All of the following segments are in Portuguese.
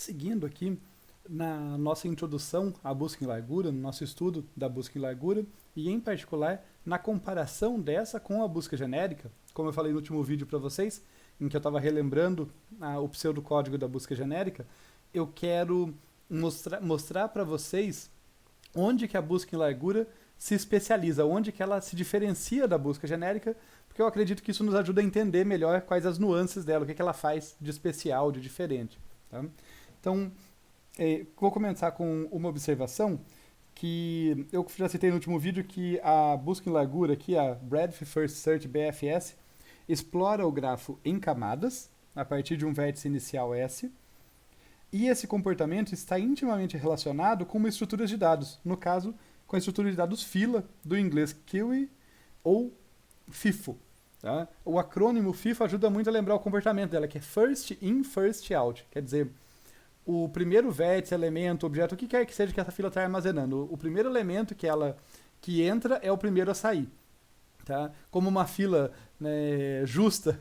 Seguindo aqui na nossa introdução à busca em largura, no nosso estudo da busca em largura, e em particular na comparação dessa com a busca genérica, como eu falei no último vídeo para vocês, em que eu estava relembrando o pseudocódigo da busca genérica, eu quero mostrar para vocês onde que a busca em largura se especializa, onde que ela se diferencia da busca genérica, porque eu acredito que isso nos ajuda a entender melhor quais as nuances dela, o que, que ela faz de especial, de diferente. Tá? Então, vou começar com uma observação que eu já citei no último vídeo, que a busca em largura, aqui a Breadth First Search BFS, explora o grafo em camadas, a partir de um vértice inicial S, e esse comportamento está intimamente relacionado com uma estrutura de dados, no caso, com a estrutura de dados fila, do inglês QI ou FIFO. Tá? O acrônimo FIFO ajuda muito a lembrar o comportamento dela, que é First In, First Out. Quer dizer, o primeiro vértice, elemento, objeto, o que quer que seja que essa fila está armazenando, o primeiro elemento que entra é o primeiro a sair. Tá? Como uma fila, né, justa,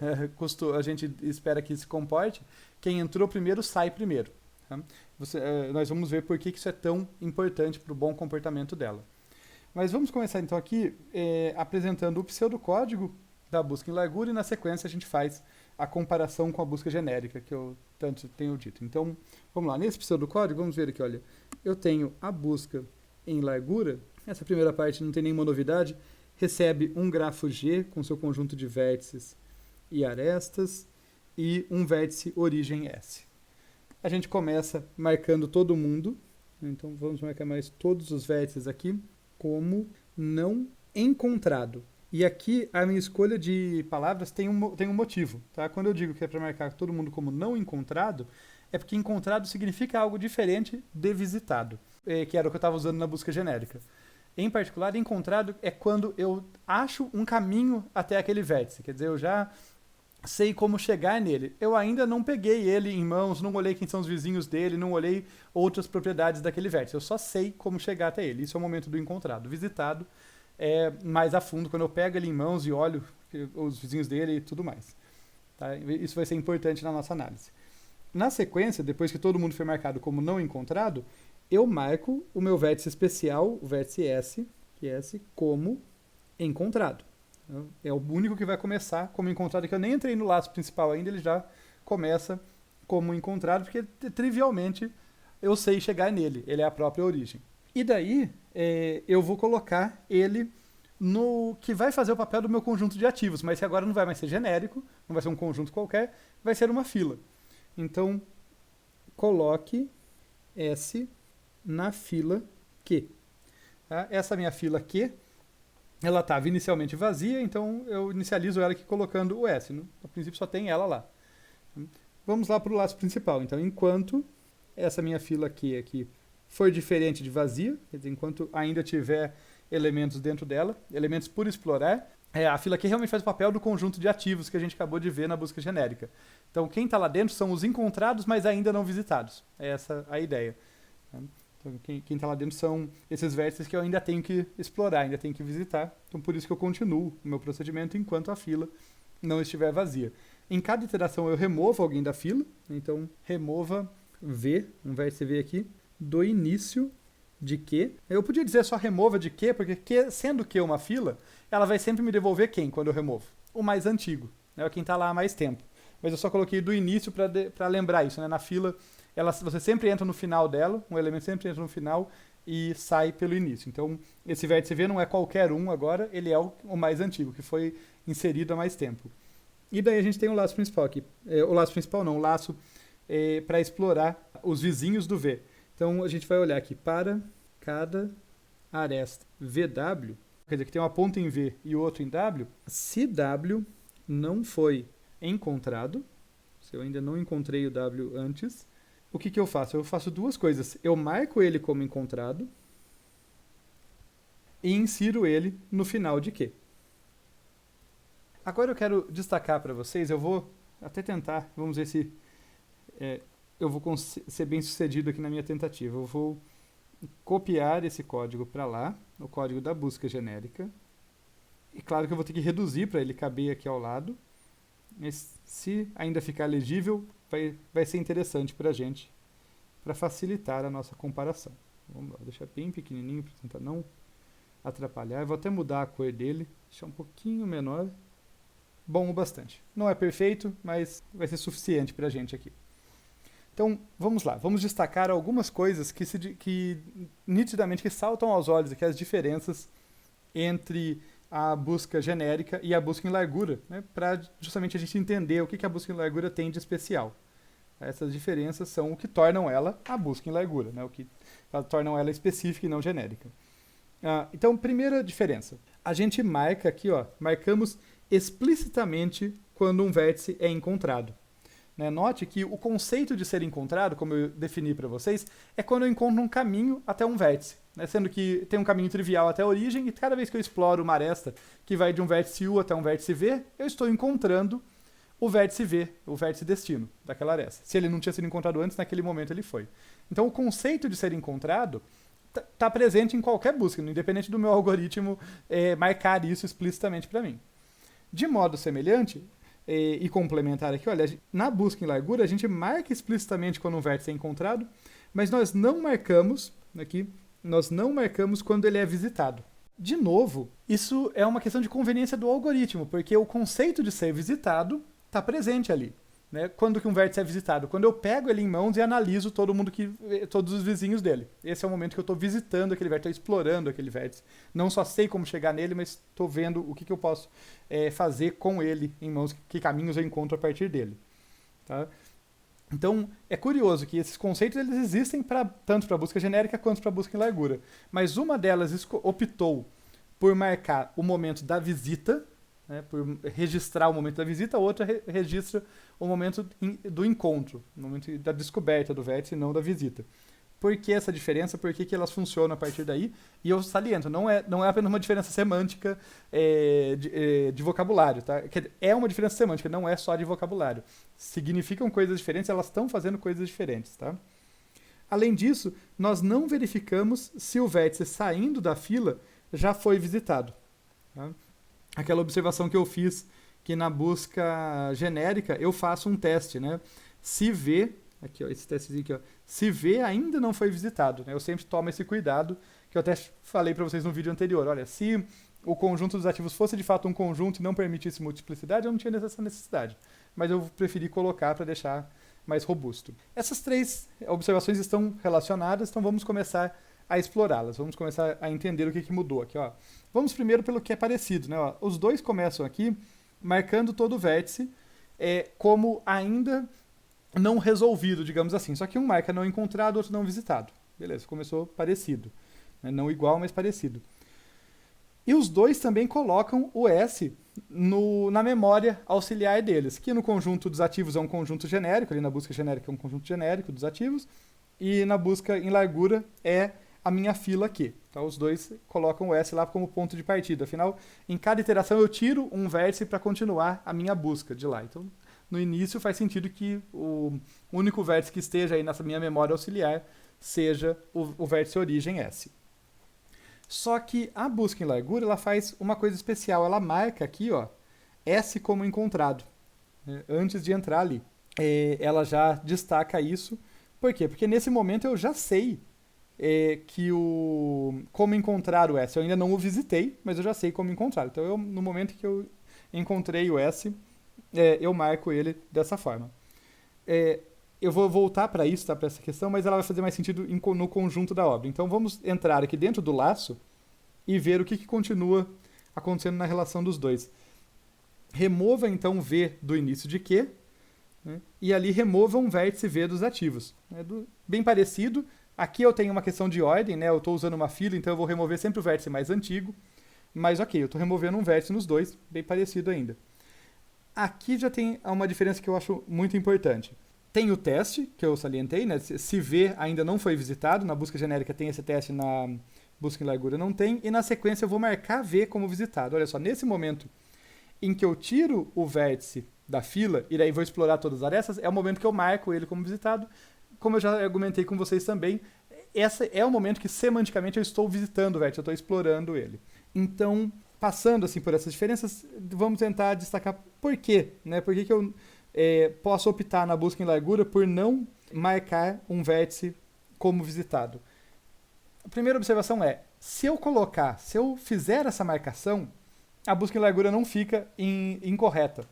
a gente espera que se comporte, quem entrou primeiro sai primeiro. Tá? Nós vamos ver por que isso é tão importante para o bom comportamento dela. Mas vamos começar então aqui apresentando o pseudocódigo da busca em largura e na sequência a gente faz a comparação com a busca genérica, que eu tanto tenho dito. Então, vamos lá. Nesse pseudocódigo, vamos ver aqui, olha. Eu tenho a busca em largura. Essa primeira parte não tem nenhuma novidade. Recebe um grafo G com seu conjunto de vértices e arestas e um vértice origem S. A gente começa marcando todo mundo. Então, vamos marcar mais todos os vértices aqui como não encontrado. E aqui a minha escolha de palavras tem um motivo. Tá? Quando eu digo que é para marcar todo mundo como não encontrado, é porque encontrado significa algo diferente de visitado, que era o que eu estava usando na busca genérica. Em particular, encontrado é quando eu acho um caminho até aquele vértice. Quer dizer, eu já sei como chegar nele. Eu ainda não peguei ele em mãos, não olhei quem são os vizinhos dele, não olhei outras propriedades daquele vértice. Eu só sei como chegar até ele. Isso é o momento do encontrado. Visitado é mais a fundo, quando eu pego ele em mãos e olho os vizinhos dele e tudo mais. Tá? Isso vai ser importante na nossa análise. Na sequência, depois que todo mundo foi marcado como não encontrado, eu marco o meu vértice especial, o vértice S, que é S, como encontrado. É o único que vai começar como encontrado, que eu nem entrei no laço principal ainda, ele já começa como encontrado, porque trivialmente eu sei chegar nele, ele é a própria origem. E daí eu vou colocar ele no que vai fazer o papel do meu conjunto de ativos, mas que agora não vai mais ser genérico, não vai ser um conjunto qualquer, vai ser uma fila. Então, coloque S na fila Q. Tá? Essa minha fila Q, ela estava inicialmente vazia, então eu inicializo ela aqui colocando o S. A princípio só tem ela lá. Vamos lá para o laço principal. Então, enquanto essa minha fila Q aqui for diferente de vazia, quer dizer, enquanto ainda tiver elementos dentro dela, elementos por explorar, a fila Q realmente faz o papel do conjunto de ativos que a gente acabou de ver na busca genérica. Então, quem está lá dentro são os encontrados, mas ainda não visitados. É essa a ideia. Então, quem está lá dentro são esses vértices que eu ainda tenho que explorar, ainda tenho que visitar. Então, por isso que eu continuo o meu procedimento enquanto a fila não estiver vazia. Em cada iteração, eu removo alguém da fila. Então, remova V, um vértice V aqui, do início de Q. Eu podia dizer só remova de Q, porque Q, sendo Q uma fila, ela vai sempre me devolver quem quando eu removo? O mais antigo, né? Quem está lá há mais tempo. Mas eu só coloquei do início para lembrar isso, né? Na fila, você sempre entra no final dela, um elemento sempre entra no final e sai pelo início. Então, esse vértice V não é qualquer um agora, ele é o mais antigo, que foi inserido há mais tempo. E daí a gente tem o laço principal aqui. O laço principal não, o laço para explorar os vizinhos do V. Então, a gente vai olhar aqui para cada aresta VW, quer dizer que tem uma ponta em V e outro em W. Se W não foi encontrado, se eu ainda não encontrei o W antes, o que eu faço? Eu faço duas coisas. Eu marco ele como encontrado e insiro ele no final de Q. Agora eu quero destacar para vocês, eu vou até tentar, vamos ver se eu vou ser bem sucedido aqui na minha tentativa. Eu vou copiar esse código para lá, o código da busca genérica. E claro que eu vou ter que reduzir para ele caber aqui ao lado. Mas se ainda ficar legível, vai ser interessante para a gente para facilitar a nossa comparação. Vamos lá, deixar bem pequenininho para tentar não atrapalhar. Eu vou até mudar a cor dele, deixar um pouquinho menor. Bom o bastante. Não é perfeito, mas vai ser suficiente para a gente aqui. Então, vamos lá. Vamos destacar algumas coisas que nitidamente que saltam aos olhos aqui, as diferenças entre a busca genérica e a busca em largura, né, para justamente a gente entender o que a busca em largura tem de especial. Essas diferenças são o que tornam ela a busca em largura, né, o que tornam ela específica e não genérica. Então, primeira diferença. A gente marca aqui, marcamos explicitamente quando um vértice é encontrado. Né? Note que o conceito de ser encontrado, como eu defini para vocês, é quando eu encontro um caminho até um vértice. Né? Sendo que tem um caminho trivial até a origem, e cada vez que eu exploro uma aresta que vai de um vértice U até um vértice V, eu estou encontrando o vértice V, o vértice destino daquela aresta. Se ele não tinha sido encontrado antes, naquele momento ele foi. Então o conceito de ser encontrado está presente em qualquer busca, independente do meu algoritmo marcar isso explicitamente para mim. De modo semelhante, e complementar aqui, olha, na busca em largura a gente marca explicitamente quando um vértice é encontrado, mas nós não marcamos quando ele é visitado. De novo, isso é uma questão de conveniência do algoritmo, porque o conceito de ser visitado está presente ali. Né? Quando que um vértice é visitado? Quando eu pego ele em mãos e analiso todos os vizinhos dele. Esse é o momento que eu estou visitando aquele vértice, estou explorando aquele vértice. Não só sei como chegar nele, mas estou vendo o que eu posso fazer com ele em mãos, que caminhos eu encontro a partir dele. Tá? Então, é curioso que esses conceitos eles existem tanto para busca genérica quanto para busca em largura. Mas uma delas optou por marcar o momento da visita, né, por registrar o momento da visita, a outra registra o momento do encontro, o momento da descoberta do vértice e não da visita. Por que essa diferença? Por que elas funcionam a partir daí? E eu saliento, não é apenas uma diferença semântica de vocabulário. Tá? É uma diferença semântica, não é só de vocabulário. Significam coisas diferentes, elas estão fazendo coisas diferentes. Tá? Além disso, nós não verificamos se o vértice saindo da fila já foi visitado. Tá? Aquela observação que eu fiz, que na busca genérica eu faço um teste, né? Se V, aqui ó, esse testezinho aqui, ó, se V ainda não foi visitado, né? Eu sempre tomo esse cuidado, que eu até falei para vocês no vídeo anterior. Olha, se o conjunto dos ativos fosse de fato um conjunto e não permitisse multiplicidade, eu não tinha essa necessidade. Mas eu preferi colocar para deixar mais robusto. Essas três observações estão relacionadas, então vamos começar a explorá-las. Vamos começar a entender o que mudou aqui. Ó. Vamos primeiro pelo que é parecido. Né? Ó, os dois começam aqui marcando todo o vértice como ainda não resolvido, digamos assim. Só que um marca não encontrado, outro não visitado. Beleza, começou parecido. Né? Não igual, mas parecido. E os dois também colocam o S na memória auxiliar deles, que no conjunto dos ativos é um conjunto genérico, ali na busca genérica é um conjunto genérico dos ativos, e na busca em largura é a minha fila aqui. Então, os dois colocam o S lá como ponto de partida. Afinal, em cada iteração eu tiro um vértice para continuar a minha busca de lá. Então, no início faz sentido que o único vértice que esteja aí nessa minha memória auxiliar seja o vértice origem S. Só que a busca em largura ela faz uma coisa especial. Ela marca aqui ó, S como encontrado, né, antes de entrar ali. Ela já destaca isso. Por quê? Porque nesse momento eu já sei como encontrar o S. Eu ainda não o visitei, mas eu já sei como encontrar. Então, no momento que eu encontrei o S, eu marco ele dessa forma. Eu vou voltar para isso, tá, para essa questão, mas ela vai fazer mais sentido no conjunto da obra. Então, vamos entrar aqui dentro do laço e ver o que continua acontecendo na relação dos dois. Remova, então, V do início de Q, né, e ali remova um vértice V dos ativos. Bem parecido. Aqui eu tenho uma questão de ordem, né? Eu estou usando uma fila, então eu vou remover sempre o vértice mais antigo. Mas ok, eu estou removendo um vértice nos dois, bem parecido ainda. Aqui já tem uma diferença que eu acho muito importante. Tem o teste, que eu salientei, né? Se V ainda não foi visitado, na busca genérica tem esse teste, na busca em largura não tem. E na sequência eu vou marcar V como visitado. Olha só, nesse momento em que eu tiro o vértice da fila, e daí vou explorar todas as arestas, é o momento que eu marco ele como visitado. Como eu já argumentei com vocês também, esse é o momento que semanticamente eu estou visitando o vértice, eu estou explorando ele. Então, passando assim por essas diferenças, vamos tentar destacar por quê, né? Por que eu posso optar na busca em largura por não marcar um vértice como visitado. A primeira observação é, se eu fizer essa marcação, a busca em largura não fica incorreta.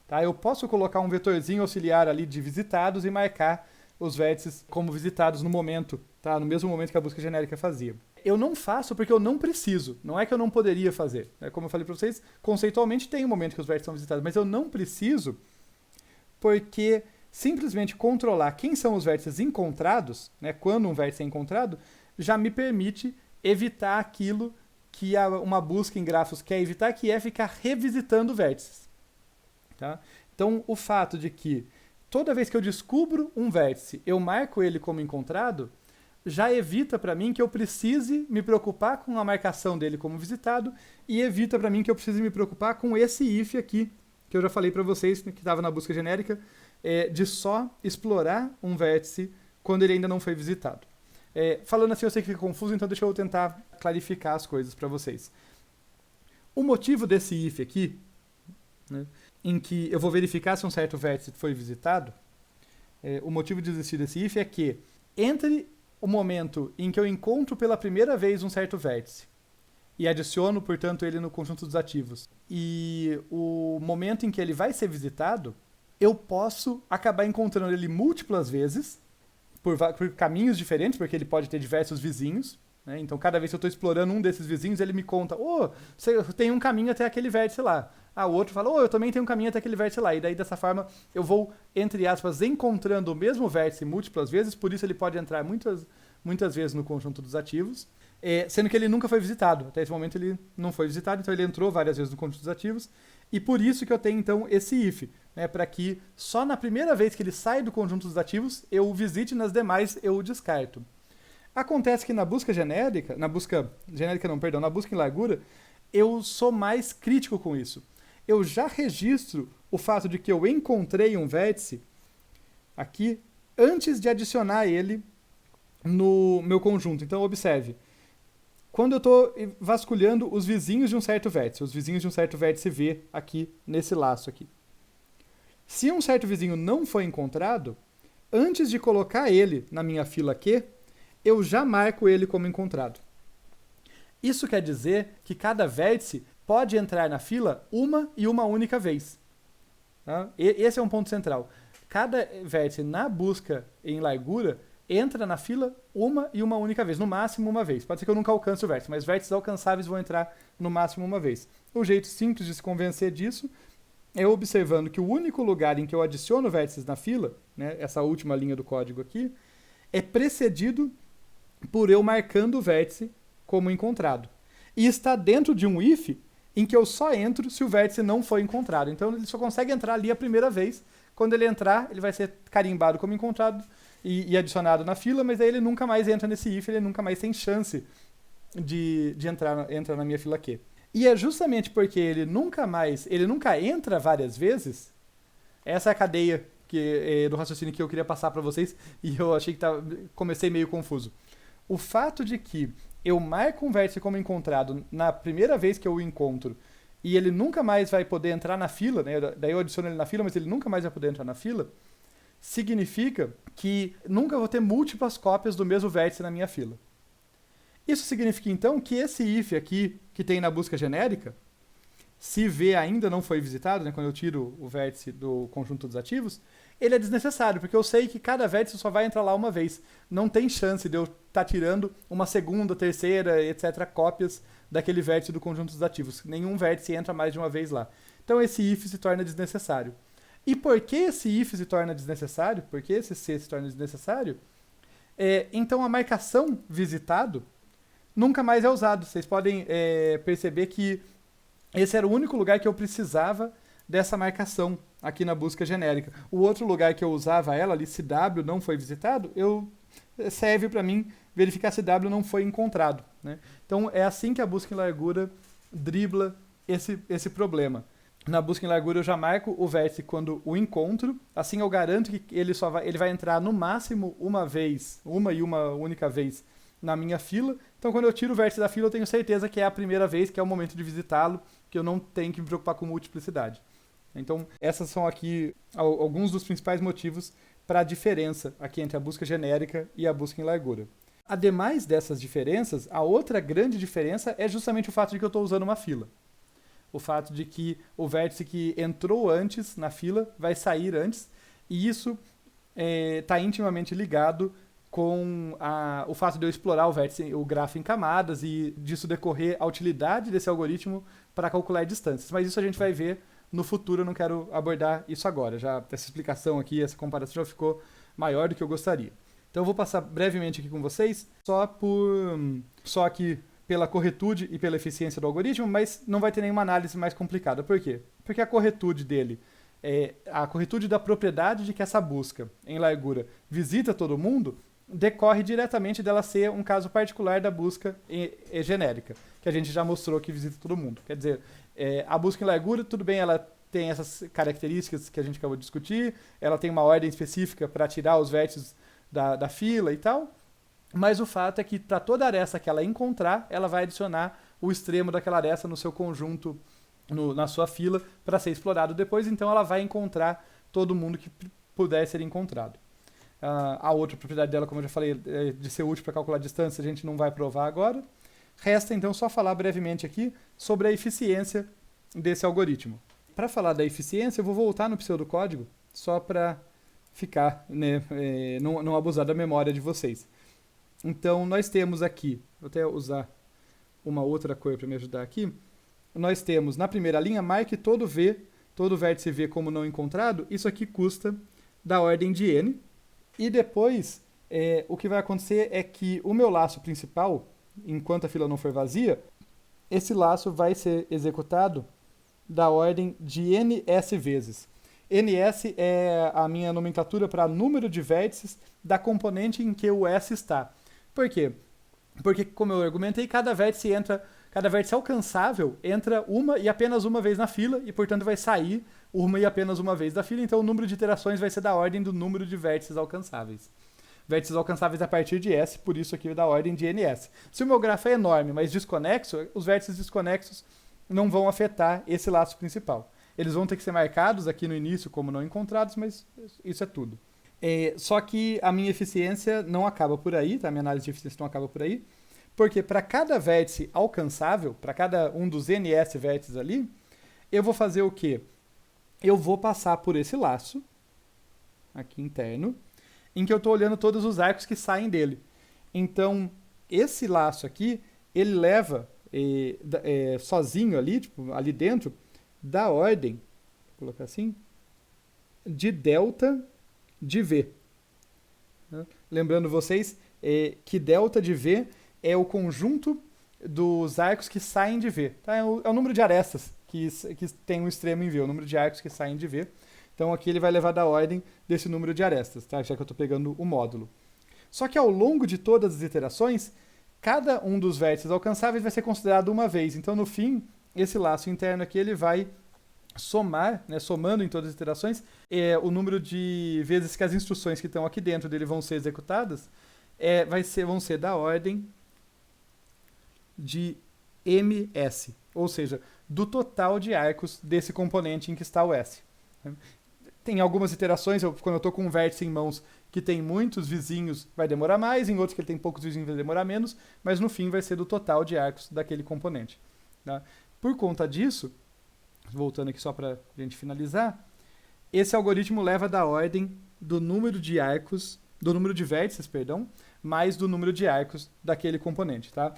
Tá? Eu posso colocar um vetorzinho auxiliar ali de visitados e marcar os vértices como visitados no momento, tá? No mesmo momento que a busca genérica fazia. Eu não faço porque eu não preciso, não é que eu não poderia fazer. Como eu falei para vocês, conceitualmente tem um momento que os vértices são visitados, mas eu não preciso porque simplesmente controlar quem são os vértices encontrados, né, quando um vértice é encontrado, já me permite evitar aquilo que uma busca em grafos quer evitar, que é ficar revisitando vértices. Tá? Então, o fato de que toda vez que eu descubro um vértice, eu marco ele como encontrado, já evita para mim que eu precise me preocupar com a marcação dele como visitado e evita para mim que eu precise me preocupar com esse if aqui, que eu já falei para vocês, que estava na busca genérica, de só explorar um vértice quando ele ainda não foi visitado. Falando assim, eu sei que fica confuso, então deixa eu tentar clarificar as coisas para vocês. O motivo desse if aqui, né, em que eu vou verificar se um certo vértice foi visitado, o motivo de existir desse if é que entre o momento em que eu encontro pela primeira vez um certo vértice e adiciono, portanto, ele no conjunto dos ativos, e o momento em que ele vai ser visitado, eu posso acabar encontrando ele múltiplas vezes, por caminhos diferentes, porque ele pode ter diversos vizinhos, né? Então, cada vez que eu estou explorando um desses vizinhos, ele me conta, você tem um caminho até aquele vértice lá. O outro fala, eu também tenho um caminho até aquele vértice lá. E daí, dessa forma, eu vou, entre aspas, encontrando o mesmo vértice múltiplas vezes, por isso ele pode entrar muitas vezes no conjunto dos ativos, sendo que ele nunca foi visitado. Até esse momento ele não foi visitado, então ele entrou várias vezes no conjunto dos ativos. E por isso que eu tenho, então, esse if, né, para que só na primeira vez que ele sai do conjunto dos ativos, eu o visite, nas demais eu o descarto. Acontece que na busca em largura, eu sou mais crítico com isso. Eu já registro o fato de que eu encontrei um vértice aqui antes de adicionar ele no meu conjunto. Então, observe. Quando eu estou vasculhando os vizinhos de um certo vértice, os vizinhos de um certo vértice V aqui, nesse laço aqui. Se um certo vizinho não foi encontrado, antes de colocar ele na minha fila Q, eu já marco ele como encontrado. Isso quer dizer que cada vértice pode entrar na fila uma e uma única vez. Tá? Esse é um ponto central. Cada vértice na busca em largura entra na fila uma e uma única vez, no máximo uma vez. Pode ser que eu nunca alcance o vértice, mas vértices alcançáveis vão entrar no máximo uma vez. O jeito simples de se convencer disso é observando que o único lugar em que eu adiciono vértices na fila, né, essa última linha do código aqui, é precedido por eu marcando o vértice como encontrado. E está dentro de um if em que eu só entro se o vértice não foi encontrado. Então ele só consegue entrar ali a primeira vez. Quando ele entrar, ele vai ser carimbado como encontrado e adicionado na fila, mas aí ele nunca mais entra nesse if, ele nunca mais tem chance de entrar na minha fila Q. E é justamente porque ele nunca entra várias vezes, essa é a cadeia do raciocínio que eu queria passar para vocês, e eu achei que comecei meio confuso. O fato de que eu marco um vértice como encontrado na primeira vez que eu o encontro, e ele nunca mais vai poder entrar na fila, né? Daí eu adiciono ele na fila, mas ele nunca mais vai poder entrar na fila, significa que nunca vou ter múltiplas cópias do mesmo vértice na minha fila. Isso significa, então, que esse if aqui, que tem na busca genérica, se V ainda não foi visitado, né, quando eu tiro o vértice do conjunto dos ativos, ele é desnecessário, porque eu sei que cada vértice só vai entrar lá uma vez. Não tem chance de eu estar tirando uma segunda, terceira, etc., cópias daquele vértice do conjunto dos ativos. Nenhum vértice entra mais de uma vez lá. Então esse if se torna desnecessário. E por que esse if se torna desnecessário? Por que esse C se torna desnecessário? Então a marcação visitado nunca mais é usado. Vocês podem perceber que esse era o único lugar que eu precisava dessa marcação aqui na busca genérica. O outro lugar que eu usava ela ali, se W não foi visitado, serve para mim verificar se W não foi encontrado, né? Então é assim que a busca em largura dribla esse problema. Na busca em largura eu já marco o vértice quando o encontro, assim eu garanto que ele vai entrar no máximo uma e uma única vez na minha fila. Então quando eu tiro o vértice da fila eu tenho certeza que é a primeira vez, que é o momento de visitá-lo, que eu não tenho que me preocupar com multiplicidade. Então, essas são aqui alguns dos principais motivos para a diferença aqui entre a busca genérica e a busca em largura. Ademais dessas diferenças, a outra grande diferença é justamente o fato de que eu estou usando uma fila. O fato de que o vértice que entrou antes na fila vai sair antes, e isso está intimamente ligado com o fato de eu explorar o grafo em camadas e disso decorrer a utilidade desse algoritmo para calcular distâncias. Mas isso a gente vai ver no futuro, eu não quero abordar isso agora. Já essa explicação aqui, essa comparação já ficou maior do que eu gostaria. Então eu vou passar brevemente aqui com vocês, só aqui pela corretude e pela eficiência do algoritmo, mas não vai ter nenhuma análise mais complicada. Por quê? Porque a corretude dele, a corretude da propriedade de que essa busca em largura visita todo mundo, decorre diretamente dela ser um caso particular da busca genérica, que a gente já mostrou que visita todo mundo. Quer dizer, a busca em largura, tudo bem, ela tem essas características que a gente acabou de discutir, ela tem uma ordem específica para tirar os vértices da fila e tal, mas o fato é que para toda aresta que ela encontrar, ela vai adicionar o extremo daquela aresta no seu conjunto, na sua fila, para ser explorado depois, então ela vai encontrar todo mundo que puder ser encontrado. A outra propriedade dela, como eu já falei, de ser útil para calcular a distância, a gente não vai provar agora. Resta então só falar brevemente aqui sobre a eficiência desse algoritmo. Para falar da eficiência, eu vou voltar no pseudocódigo, só para ficar, né, não abusar da memória de vocês. Então, nós temos aqui, vou até usar uma outra cor para me ajudar aqui, nós temos na primeira linha, marque todo vértice V como não encontrado, isso aqui custa da ordem de n, e depois o que vai acontecer é que o meu laço principal, enquanto a fila não for vazia, esse laço vai ser executado da ordem de ns vezes. ns é a minha nomenclatura para número de vértices da componente em que o S está. Por quê? Porque, como eu argumentei, cada vértice alcançável entra uma e apenas uma vez na fila e, portanto, vai sair uma e apenas uma vez da fila. Então, o número de iterações vai ser da ordem do número de vértices alcançáveis. Vértices alcançáveis a partir de S, por isso aqui da ordem de ns. Se o meu grafo é enorme, mas desconexo, os vértices desconexos não vão afetar esse laço principal. Eles vão ter que ser marcados aqui no início como não encontrados, mas isso é tudo. Só que a minha eficiência não acaba por aí, tá? A minha análise de eficiência não acaba por aí, porque para cada vértice alcançável, para cada um dos ns vértices ali, eu vou fazer o quê? Eu vou passar por esse laço, aqui interno, em que eu estou olhando todos os arcos que saem dele. Então, esse laço aqui, ele leva sozinho ali, tipo, ali dentro, da ordem, vou colocar assim, de delta de V. Lembrando vocês que delta de V é o conjunto dos arcos que saem de V. Tá? É o número de arestas que tem um extremo em V, o número de arcos que saem de V. Então aqui ele vai levar da ordem desse número de arestas, tá? Já que eu estou pegando o módulo. Só que ao longo de todas as iterações, cada um dos vértices alcançáveis vai ser considerado uma vez. Então no fim, esse laço interno aqui ele vai somar, né, somando em todas as iterações, o número de vezes que as instruções que estão aqui dentro dele vão ser executadas, vão ser da ordem de ms, ou seja, do total de arcos desse componente em que está o S. Tem algumas iterações, quando eu estou com um vértice em mãos que tem muitos vizinhos, vai demorar mais, em outros que ele tem poucos vizinhos vai demorar menos, mas no fim vai ser do total de arcos daquele componente. Tá? Por conta disso, voltando aqui só para a gente finalizar, esse algoritmo leva da ordem do número de arcos, do número de vértices, perdão, mais do número de arcos daquele componente, tá?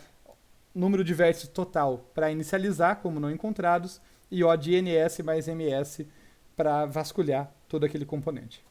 Número de vértices total para inicializar como não encontrados e O de ns mais ms para vasculhar todo aquele componente.